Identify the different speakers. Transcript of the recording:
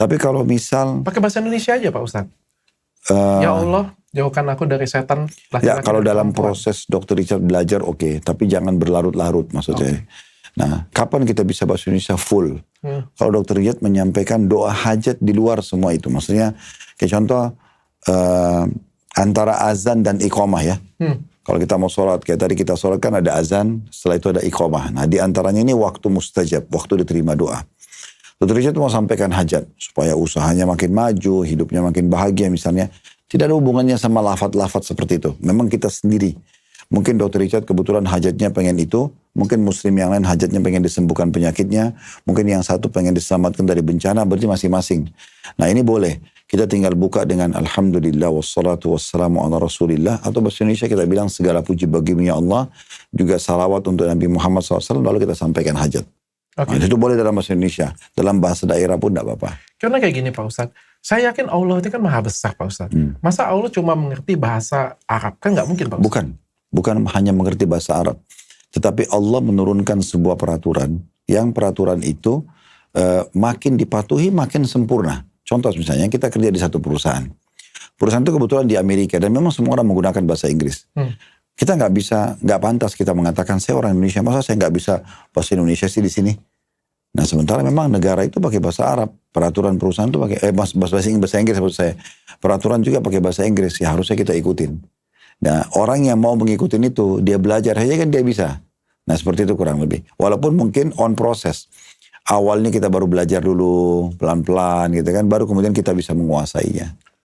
Speaker 1: Tapi kalau misal
Speaker 2: pakai bahasa Indonesia aja Pak Ustadz. Ya Allah, jauhkan aku dari setan.
Speaker 1: Ya kalau dalam proses Dr. Richard belajar oke, tapi jangan berlarut-larut maksudnya. Nah, kapan kita bisa bahasa Indonesia full? Kalau Dr. Richard menyampaikan doa hajat di luar semua itu. Maksudnya, kayak contoh, antara azan dan iqamah ya. Kalau kita mau sholat, kayak tadi kita sholat kan ada azan, setelah itu ada iqamah. Nah, di antaranya ini waktu mustajab, waktu diterima doa. Dr. Richard mau sampaikan hajat, supaya usahanya makin maju, hidupnya makin bahagia misalnya. Tidak ada hubungannya sama lafaz-lafaz seperti itu. Memang kita sendiri. Mungkin Dr. Richard kebetulan hajatnya pengen itu. Mungkin muslim yang lain hajatnya pengen disembuhkan penyakitnya. Mungkin yang satu pengen diselamatkan dari bencana. Berarti masing-masing. Nah ini boleh. Kita tinggal buka dengan Alhamdulillah wassalatu wassalamu ala rasulillah. Atau bahasa Indonesia kita bilang segala puji bagimu ya Allah. Juga salawat untuk Nabi Muhammad SAW. Lalu kita sampaikan hajat. Nah, itu boleh dalam bahasa Indonesia. Dalam bahasa daerah pun tidak apa-apa.
Speaker 2: Karena kayak gini Pak Ustadz. Saya yakin Allah itu kan maha besar Pak Ustadz. Masa Allah cuma mengerti bahasa Arab? Kan nggak mungkin Pak Ustadz.
Speaker 1: Bukan hanya mengerti bahasa Arab. Tetapi Allah menurunkan sebuah peraturan. Yang peraturan itu makin dipatuhi makin sempurna. Contoh misalnya kita kerja di satu perusahaan. Perusahaan itu kebetulan di Amerika. Dan memang semua orang menggunakan bahasa Inggris. Kita nggak pantas kita mengatakan saya orang Indonesia. Masa saya nggak bisa bahasa Indonesia sih di sini? Nah sementara memang negara itu pakai bahasa Arab. Peraturan perusahaan itu pakai bahasa Inggris maksud saya. Peraturan juga pakai bahasa Inggris. Ya harusnya kita ikutin. Nah orang yang mau mengikutin itu, dia belajar aja kan dia bisa. Nah seperti itu kurang lebih. Walaupun mungkin on proses. Awalnya kita baru belajar dulu pelan-pelan gitu kan. Baru kemudian kita bisa menguasainya.